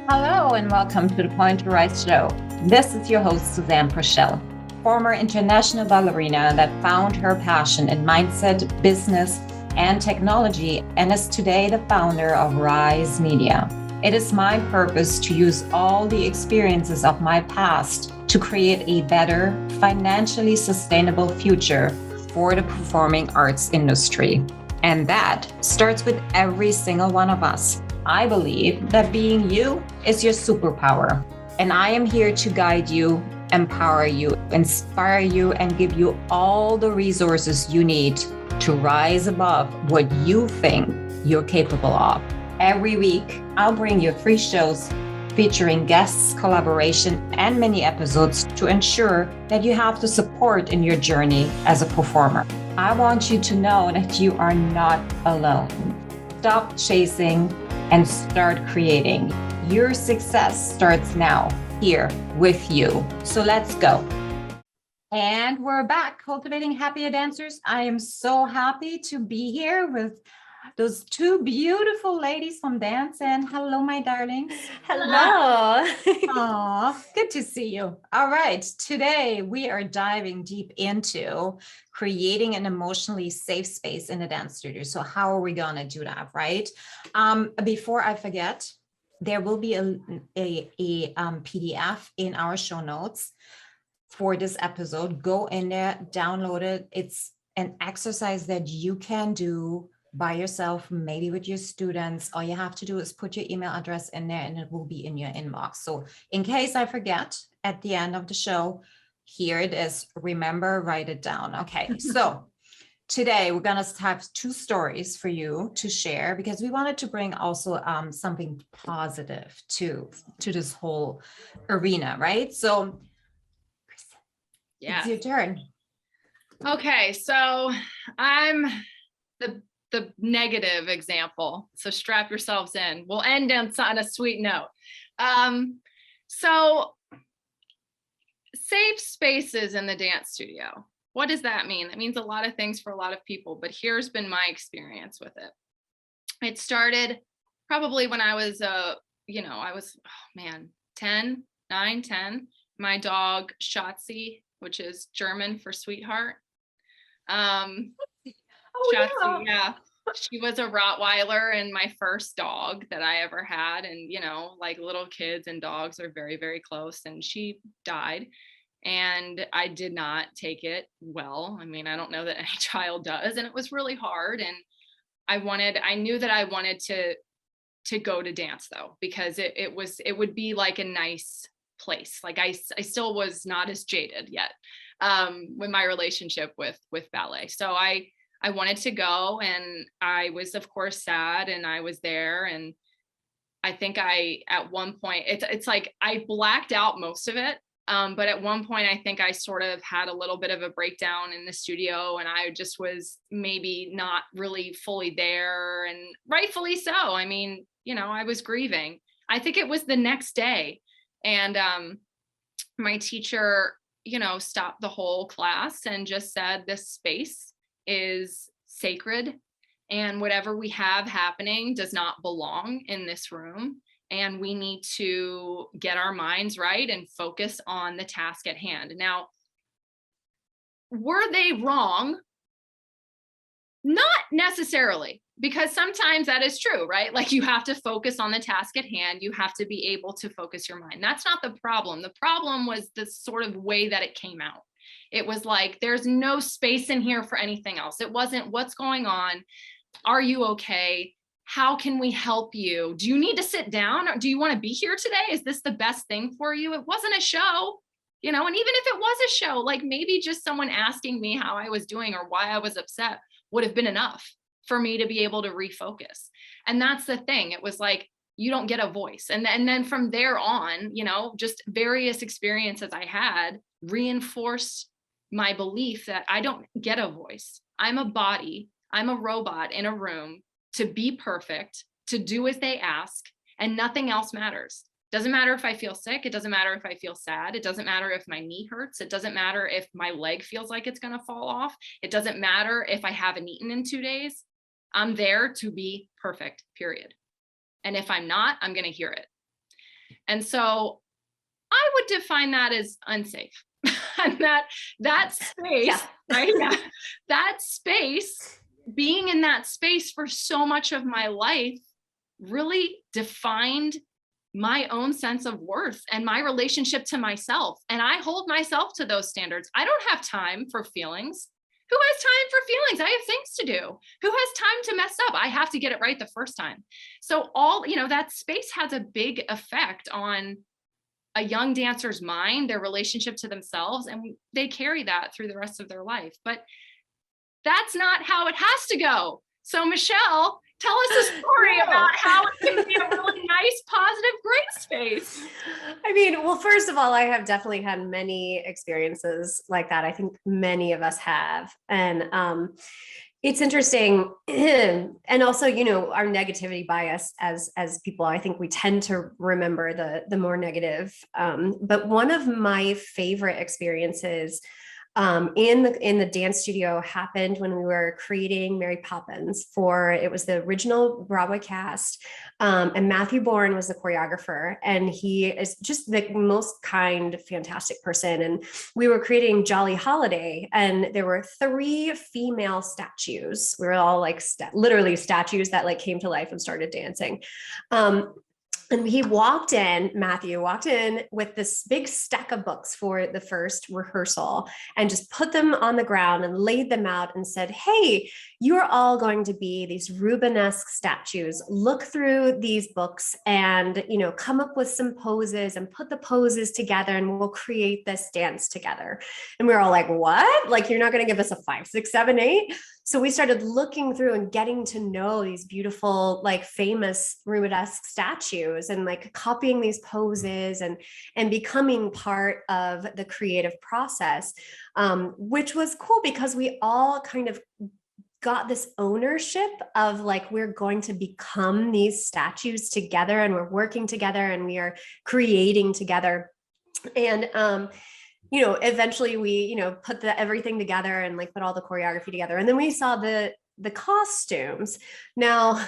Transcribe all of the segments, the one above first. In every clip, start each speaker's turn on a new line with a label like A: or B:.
A: Hello and welcome to the Point to Rise show. This is your host, Susanne, former international ballerina that found her passion in mindset, business, and technology, and is today the founder of Rise Media. It is my purpose to use all the experiences of my past to create a better, financially sustainable future for the performing arts industry. And that starts with every single one of us. I believe that being you is your superpower. And I am here to guide you, empower you, inspire you, and give you all the resources you need to rise above what you think you're capable of. Every week, I'll bring you 3 shows featuring guests, collaboration, and mini episodes to ensure that you have the support in your journey as a performer. I want you to know that you are not alone. Stop chasing and start creating. Your success starts now, here with you. So let's go. And we're back, Cultivating Happier Dancers. I am so happy to be here with those 2 beautiful ladies from dance. And hello, my darlings.
B: Hello.
A: Aw, good to see you. All right, today we are diving deep into creating an emotionally safe space in the dance studio. So how are we gonna do that, right? Before I forget, there will be a PDF in our show notes for this episode. Go in there, download it. It's an exercise that you can do by yourself, maybe with your students. All you have to do is put your email address in there and it will be in your inbox. So in case I forget at the end of the show, here it is. Remember, write it down. Okay, so today we're gonna have 2 stories for you to share because we wanted to bring also something positive to this whole arena, right? So Kristen, it's your turn.
B: Okay, so I'm the negative example. So strap yourselves in. We'll end on a sweet note. So safe spaces in the dance studio. What does that mean? It means a lot of things for a lot of people, but here's been my experience with it. It started probably when I was, 10, 9, 10. My dog, Schatzi, which is German for sweetheart. Schatzi, yeah. She was a Rottweiler and my first dog that I ever had. And, like little kids and dogs are very, very close. And she died. And I did not take it well. I mean, I don't know that any child does. And it was really hard. And I knew that I wanted to go to dance though, because it would be like a nice place. Like I still was not as jaded yet with my relationship with ballet. So I wanted to go, and I was of course sad, and I was there. And I think at one point, it's like I blacked out most of it. But at one point, I think I sort of had a little bit of a breakdown in the studio, and I just was maybe not really fully there, and rightfully so. I mean, I was grieving. I think it was the next day. And my teacher, stopped the whole class and just said, this space is sacred, and whatever we have happening does not belong in this room. And we need to get our minds right and focus on the task at hand. Now, were they wrong? Not necessarily, because sometimes that is true, right? Like you have to focus on the task at hand. You have to be able to focus your mind. That's not the problem. The problem was the sort of way that it came out. It was like, there's no space in here for anything else. It wasn't, what's going on? Are you okay? How can we help you? Do you need to sit down? Or do you want to be here today? Is this the best thing for you? It wasn't a show, and even if it was a show, like maybe just someone asking me how I was doing or why I was upset would have been enough for me to be able to refocus. And that's the thing. It was like, you don't get a voice. And then from there on, just various experiences I had reinforced my belief that I don't get a voice. I'm a body. I'm a robot in a room to be perfect, to do as they ask, and nothing else matters. Doesn't matter if I feel sick. It doesn't matter if I feel sad. It doesn't matter if my knee hurts. It doesn't matter if my leg feels like it's going to fall off. It doesn't matter if I haven't eaten in 2 days. I'm there to be perfect, period. And if I'm not, I'm going to hear it. And so I would define that as unsafe. And that space,
C: Yeah.
B: right? Yeah, that space, being in that space for so much of my life really defined my own sense of worth and my relationship to myself. And I hold myself to those standards. I don't have time for feelings. Who has time for feelings? I have things to do. Who has time to mess up? I have to get it right the first time. So that space has a big effect on a young dancer's mind, their relationship to themselves, and they carry that through the rest of their life. But that's not how it has to go. So Michelle, tell us a story about how it can be a really nice, positive, great space.
C: I mean, well, first of all, I have definitely had many experiences like that. I think many of us have. And it's interesting. And also, our negativity bias as people, I think we tend to remember the more negative. But one of my favorite experiences in the dance studio happened when we were creating Mary Poppins it was the original Broadway cast. And Matthew Bourne was the choreographer, and he is just the most kind, fantastic person. And we were creating Jolly Holiday, and there were 3 female statues. We were all like literally statues that like came to life and started dancing. And Matthew walked in with this big stack of books for the first rehearsal and just put them on the ground and laid them out and said, hey, you're all going to be these Rubenesque statues. Look through these books and, come up with some poses and put the poses together and we'll create this dance together. And we were all like, what? Like, you're not going to give us a 5, 6, 7, 8? So we started looking through and getting to know these beautiful, like famous Rubenesque statues and like copying these poses and becoming part of the creative process, which was cool because we all kind of got this ownership of like, we're going to become these statues together and we're working together and we are creating together. And, eventually we, put everything together and like put all the choreography together. And then we saw the costumes. Now,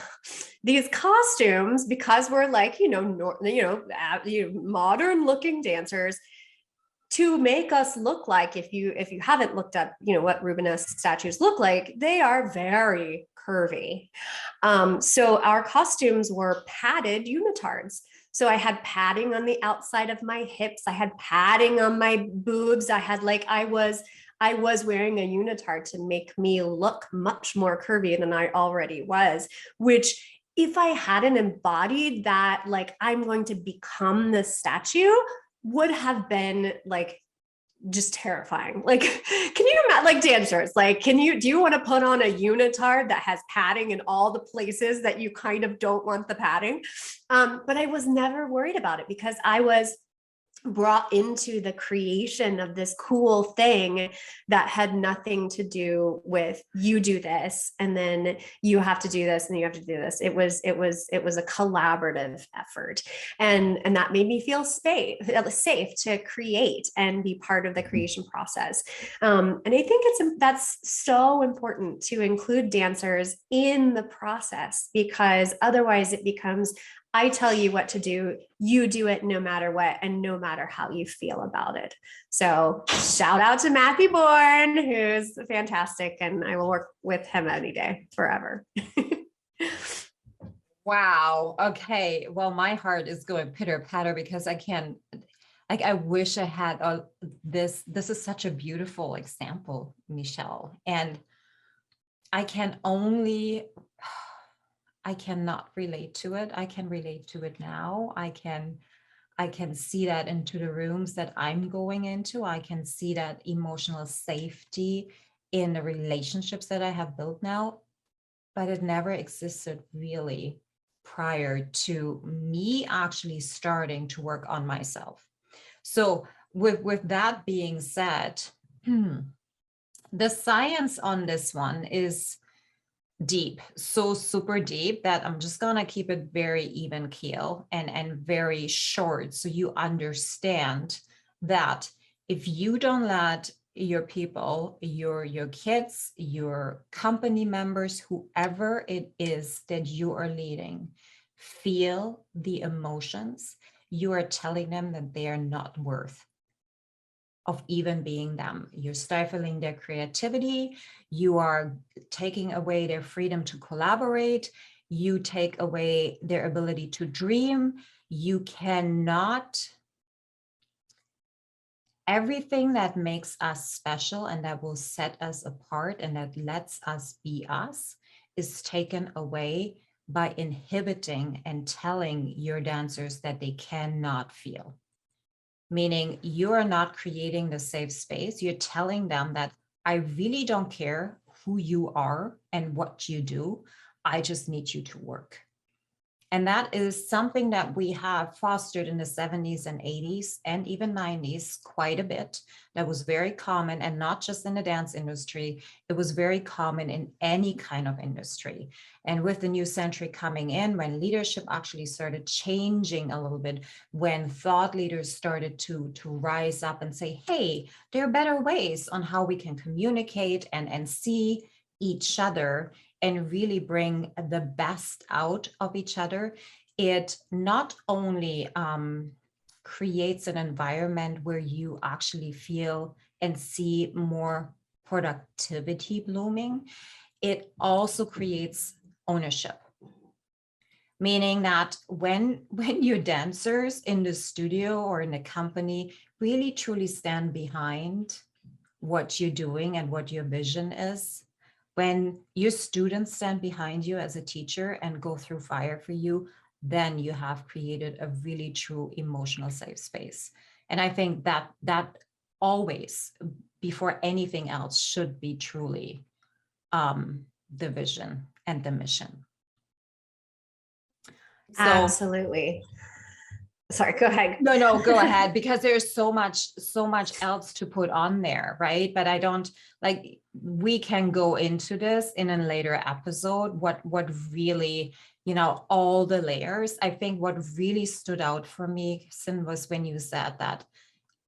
C: these costumes, because we're like, modern looking dancers, to make us look like, if you haven't looked up, what Rubenesque statues look like, they are very curvy. So our costumes were padded unitards. So I had padding on the outside of my hips. I had padding on my boobs. I was wearing a unitard to make me look much more curvy than I already was, which if I hadn't embodied that, like, I'm going to become this statue, would have been like just terrifying. Like, can you imagine, like, dancers, like, do you want to put on a unitard that has padding in all the places that you kind of don't want the padding? But I was never worried about it because I was brought into the creation of this cool thing that had nothing to do with you do this and then you have to do this and you have to do this. It was a collaborative effort, and that made me feel safe to create and be part of the creation process. And I think that's so important to include dancers in the process, because otherwise it becomes, I tell you what to do, you do it no matter what, and no matter how you feel about it. So shout out to Matthew Bourne, who's fantastic, and I will work with him any day, forever.
A: Wow. Okay. Well, my heart is going pitter patter because I wish I had this. This is such a beautiful example, Michelle. And I cannot relate to it. I can relate to it now. I can see that into the rooms that I'm going into. I can see that emotional safety in the relationships that I have built now, but it never existed really prior to me actually starting to work on myself. So with that being said, the science on this one is deep, so super deep that I'm just gonna keep it very even keel and very short, so you understand that if you don't let your people, your kids, your company members, whoever it is that you are leading, feel the emotions, you are telling them that they are not worth of even being them. You're stifling their creativity. You are taking away their freedom to collaborate. You take away their ability to dream. You cannot, everything that makes us special and that will set us apart and that lets us be us is taken away by inhibiting and telling your dancers that they cannot feel. Meaning you are not creating the safe space. You're telling them that I really don't care who you are and what you do. I just need you to work. And that is something that we have fostered in the 70s and 80s and even 90s quite a bit. That was very common, and not just in the dance industry. It was very common in any kind of industry. And with the new century coming in, when leadership actually started changing a little bit, when thought leaders started to rise up and say, hey, there are better ways on how we can communicate and see each other and really bring the best out of each other, it not only creates an environment where you actually feel and see more productivity blooming, it also creates ownership. Meaning that when your dancers in the studio or in the company really truly stand behind what you're doing and what your vision is, when your students stand behind you as a teacher and go through fire for you, then you have created a really true emotional safe space. And I think that always, before anything else, should be truly the vision and the mission. So,
C: absolutely. Sorry, go ahead.
A: No, go ahead, because there's so much else to put on there, right? But I don't, like, we can go into this in a later episode, what really, all the layers. I think what really stood out for me, Kristin, was when you said that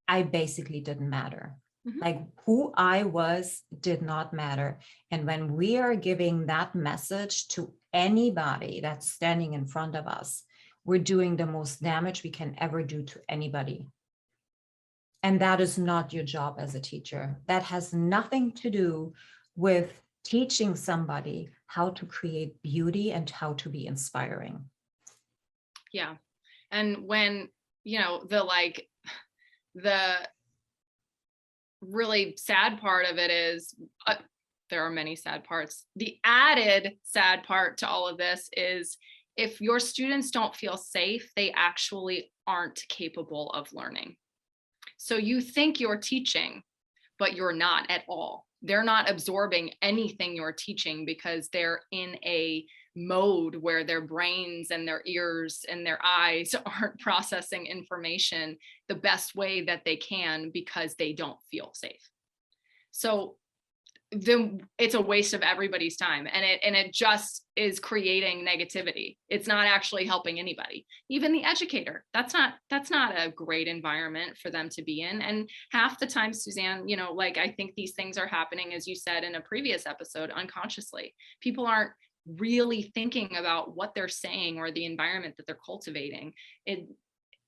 A: I basically didn't matter. Mm-hmm. Like, who I was did not matter. And when we are giving that message to anybody that's standing in front of us, we're doing the most damage we can ever do to anybody. And that is not your job as a teacher. That has nothing to do with teaching somebody how to create beauty and how to be inspiring.
B: Yeah. And when, the really sad part of it is, there are many sad parts. The added sad part to all of this is, if your students don't feel safe, they actually aren't capable of learning. So you think you're teaching, but you're not at all. They're not absorbing anything you're teaching because they're in a mode where their brains and their ears and their eyes aren't processing information the best way that they can because they don't feel safe. So then it's a waste of everybody's time, and it just is creating negativity. It's not actually helping anybody, even the educator. That's not a great environment for them to be in. And half the time, Susanne, I think these things are happening, as you said in a previous episode, unconsciously. People aren't really thinking about what they're saying or the environment that they're cultivating.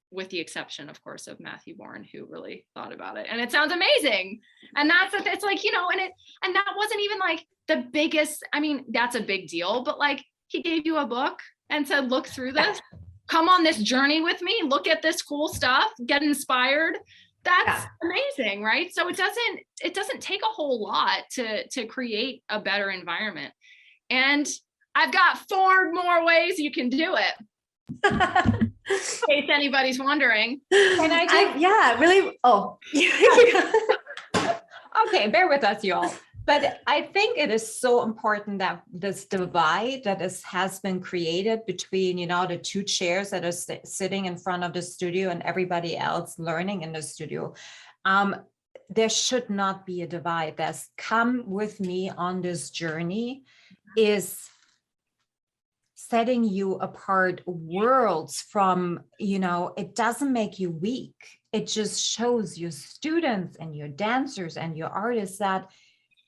B: With the exception, of course, of Matthew Bourne, who really thought about it. And it sounds amazing. And it's like, and that wasn't even like the biggest, that's a big deal, but like, he gave you a book and said, look through this, come on this journey with me, look at this cool stuff, get inspired. That's amazing, right? So it doesn't take a whole lot to create a better environment. And I've got 4 more ways you can do it. In case anybody's wondering.
A: Can I just...
C: really. Oh.
A: Okay, bear with us, y'all. But I think it is so important that this divide that has been created between, the 2 chairs that are sitting in front of the studio and everybody else learning in the studio. There should not be a divide. That's come with me on this journey is setting you apart worlds from, it doesn't make you weak. It just shows your students and your dancers and your artists that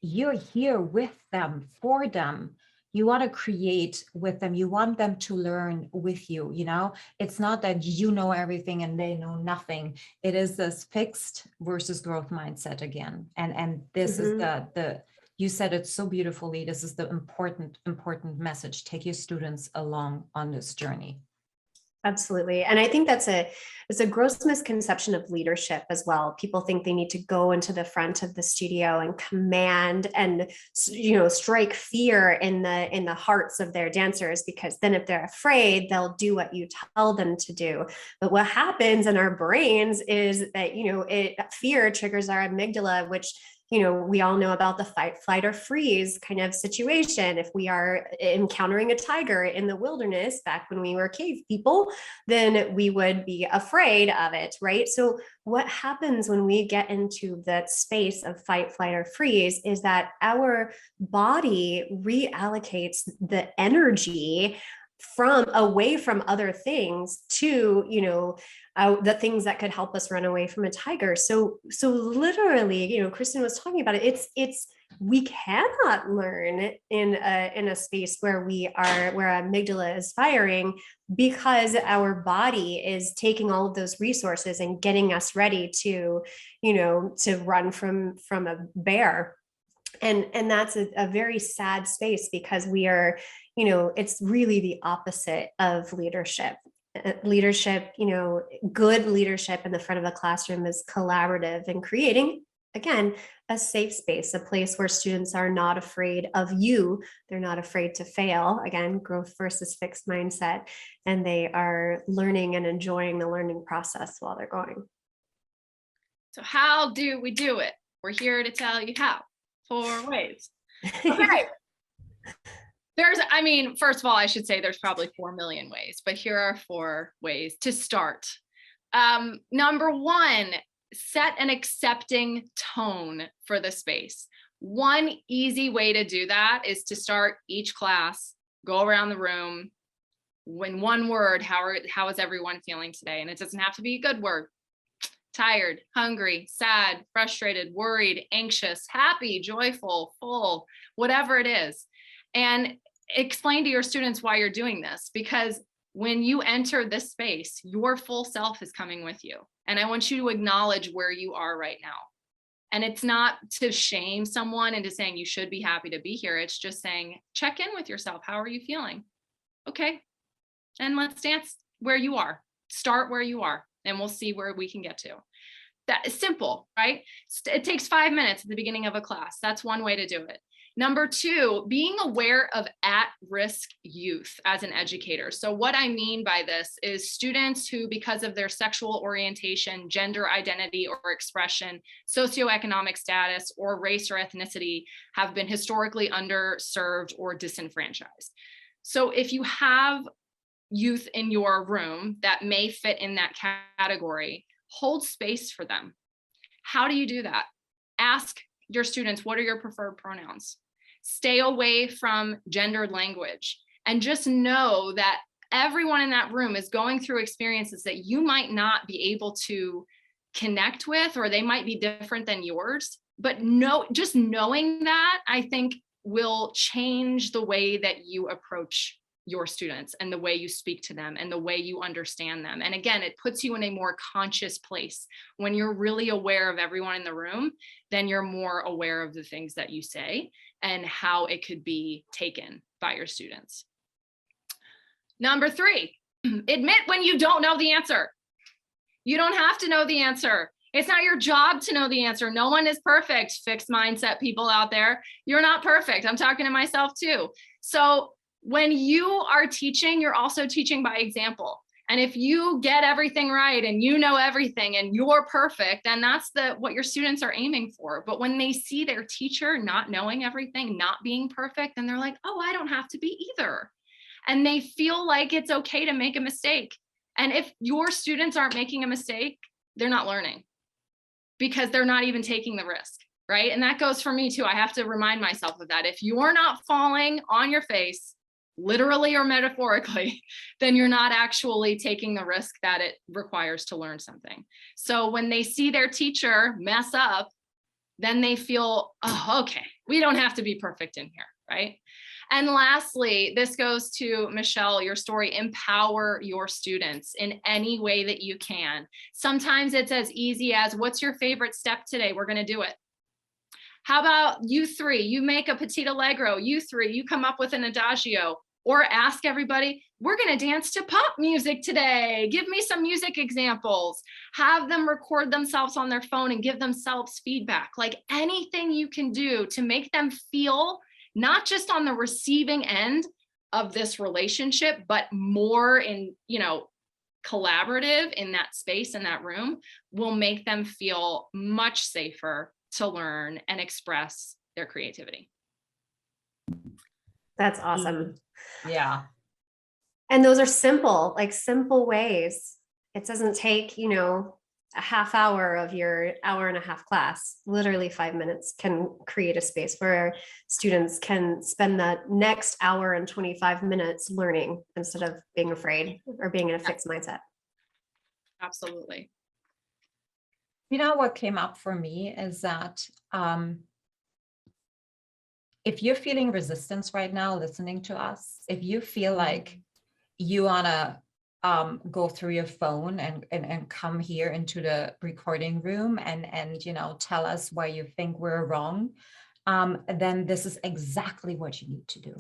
A: you're here with them, for them. You want to create with them. You want them to learn with you, you know? It's not that you know everything and they know nothing. It is this fixed versus growth mindset again. And this is the you said it so beautifully. This is the important message. Take your students along on this journey.
C: Absolutely. And I think it's a gross misconception of leadership as well. People think they need to go into the front of the studio and command and, strike fear in the hearts of their dancers, because then if they're afraid, they'll do what you tell them to do. But what happens in our brains is that, fear triggers our amygdala, which we all know about the fight, flight, or freeze kind of situation. If we are encountering a tiger in the wilderness back when we were cave people, then we would be afraid of it, right? So what happens when we get into that space of fight, flight, or freeze is that our body reallocates the energy from away from other things to, the things that could help us run away from a tiger. So literally, Kristin was talking about it. It's we cannot learn in a space where where amygdala is firing, because our body is taking all of those resources and getting us ready to run from a bear. And that's a very sad space, because we are, it's really the opposite of leadership. Leadership, good leadership in the front of a classroom is collaborative and creating, again, a safe space, a place where students are not afraid of you. They're not afraid to fail. Again, growth versus fixed mindset. And they are learning and enjoying the learning process while they're going.
B: So how do we do it? We're here to tell you how. 4 ways. Okay. First of all, I should say there's probably 4 million ways, but here are 4 ways to start. Number 1, set an accepting tone for the space. One easy way to do that is to start each class, go around the room, in one word, how is everyone feeling today? And it doesn't have to be a good word. Tired, hungry, sad, frustrated, worried, anxious, happy, joyful, full, whatever it is. And explain to your students why you're doing this, because when you enter this space, your full self is coming with you. And I want you to acknowledge where you are right now. And it's not to shame someone into saying you should be happy to be here. It's just saying, check in with yourself. How are you feeling? Okay. And let's dance where you are. Start where you are, and we'll see where we can get to. That is simple, right? It takes 5 minutes at the beginning of a class. That's one way to do it. Number 2, being aware of at-risk youth as an educator. So what I mean by this is students who, because of their sexual orientation, gender identity or expression, socioeconomic status, or race or ethnicity, have been historically underserved or disenfranchised. So if you have youth in your room that may fit in that category, hold space for them. How do you do that? Ask your students, what are your preferred pronouns? Stay away from gendered language, and just know that everyone in that room is going through experiences that you might not be able to connect with, or they might be different than yours. But just knowing that, I think, will change the way that you approach your students and the way you speak to them and the way you understand them. And again, it puts you in a more conscious place. When you're really aware of everyone in the room, then you're more aware of the things that you say and how it could be taken by your students. Number 3, admit when you don't know the answer. You don't have to know the answer. It's not your job to know the answer. No one is perfect. Fixed mindset people out there, you're not perfect. I'm talking to myself too. So when you are teaching, you're also teaching by example. And if you get everything right and you know everything and you're perfect, then that's what your students are aiming for. But when they see their teacher not knowing everything, not being perfect, then they're like, oh, I don't have to be either. And they feel like it's okay to make a mistake. And if your students aren't making a mistake, they're not learning, because they're not even taking the risk, right? And that goes for me too. I have to remind myself of that. If you're not falling on your face, literally or metaphorically, then you're not actually taking the risk that it requires to learn something. So when they see their teacher mess up, then they feel, oh, okay, we don't have to be perfect in here, right? And lastly, this goes to Michelle, your story, empower your students in any way that you can. Sometimes it's as easy as, what's your favorite step today? We're going to do it. How about you three, you make a petit allegro, you three, you come up with an adagio, or ask everybody, we're going to dance to pop music today. Give me some music examples. Have them record themselves on their phone and give themselves feedback. Like anything you can do to make them feel not just on the receiving end of this relationship, but more in, collaborative in that space, in that room, will make them feel much safer to learn and express their creativity.
C: That's awesome.
A: Yeah.
C: And those are simple ways. It doesn't take, a half hour of your hour and a half class. Literally 5 minutes can create a space where students can spend that next hour and 25 minutes learning instead of being afraid or being in a fixed mindset.
B: Absolutely.
A: What came up for me is that if you're feeling resistance right now, listening to us, if you feel like you want to go through your phone and come here into the recording room and tell us why you think we're wrong, then this is exactly what you need to do,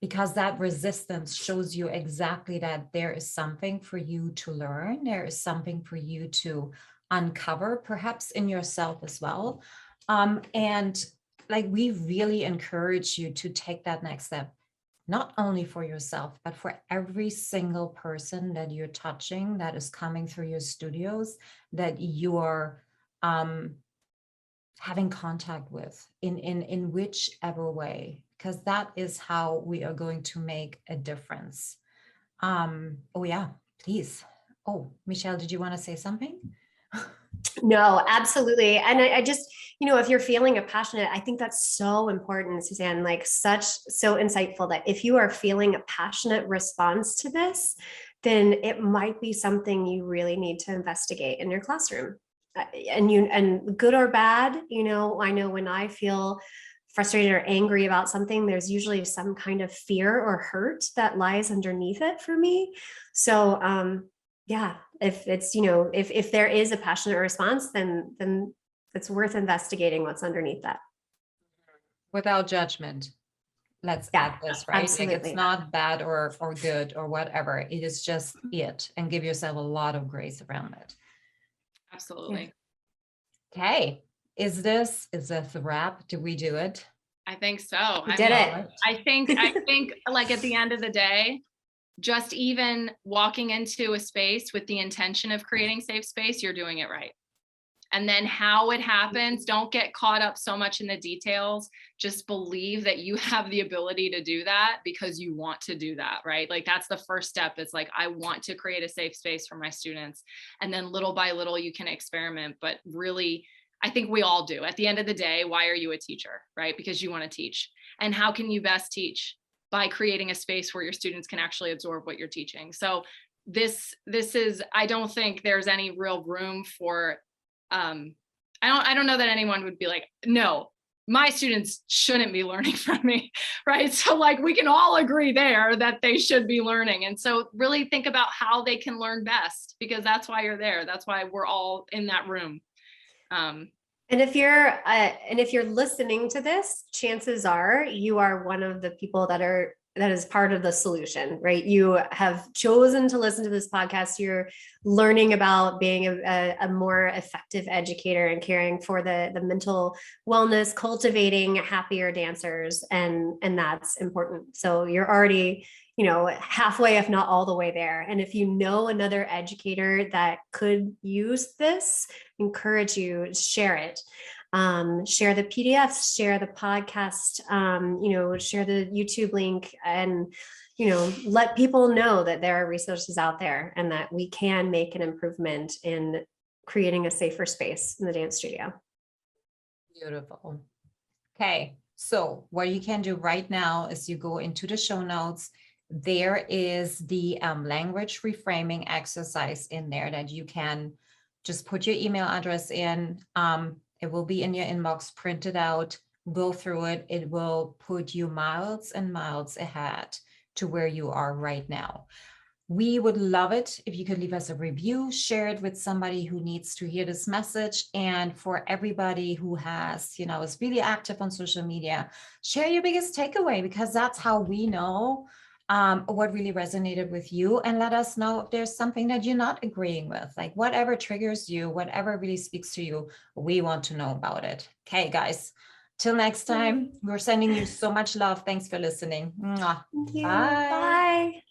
A: because that resistance shows you exactly that there is something for you to learn. There is something for you to uncover, perhaps in yourself as well. And like, we really encourage you to take that next step, not only for yourself, but for every single person that you're touching, that is coming through your studios, that you are having contact with in whichever way, because that is how we are going to make a difference. Oh yeah, please. Oh, Michelle, did you want to say something?
C: No, absolutely. And I just, if you're feeling passionate, I think that's so important, Susanne, so insightful that if you are feeling a passionate response to this, then it might be something you really need to investigate in your classroom. And good or bad, I know when I feel frustrated or angry about something, there's usually some kind of fear or hurt that lies underneath it for me. So, yeah, if it's, if there is a passionate response, then it's worth investigating what's underneath that.
A: Without judgment. Let's add this, right?
C: Absolutely.
A: Like, it's not bad or good or whatever. It is just it, and give yourself a lot of grace around it.
B: Absolutely.
A: Okay. Is this a wrap? Did we do it?
B: I think so.
C: We did it.
B: I think like at the end of the day, just even walking into a space with the intention of creating safe space, you're doing it right. And then how it happens, don't get caught up so much in the details. Just believe that you have the ability to do that because you want to do that, right? Like, that's the first step. It's like, I want to create a safe space for my students. And then little by little, you can experiment. But really, I think we all do. At the end of the day, why are you a teacher, right? Because you want to teach. And how can you best teach? By creating a space where your students can actually absorb what you're teaching. So this is, I don't think there's any real room for, I don't know that anyone would be like, no, my students shouldn't be learning from me, right? So like, we can all agree there that they should be learning. And so really think about how they can learn best, because that's why you're there. That's why we're all in that room.
C: And if you're listening to this, chances are you are one of the people that is part of the solution, right? You have chosen to listen to this podcast. You're learning about being a more effective educator and caring for the mental wellness, cultivating happier dancers. And that's important. So you're already, halfway, if not all the way there. And if you know another educator that could use this, encourage you to share it. Share the PDFs, share the podcast, share the YouTube link, and, let people know that there are resources out there and that we can make an improvement in creating a safer space in the dance studio.
A: Beautiful. Okay. So what you can do right now is you go into the show notes. There is the language reframing exercise in there that you can just put your email address in. It will be in your inbox, printed out. go through it. It will put you miles and miles ahead to where you are right now. We would love it if you could leave us a review, share it with somebody who needs to hear this message. And for everybody who has, is really active on social media, share your biggest takeaway, because that's how we know what really resonated with you. And let us know if there's something that you're not agreeing with, like whatever triggers you, whatever really speaks to you, we want to know about it. Okay, guys. Till next time, we're sending you so much love. Thanks for listening. Mwah.
C: Thank you.
A: Bye.
C: Bye.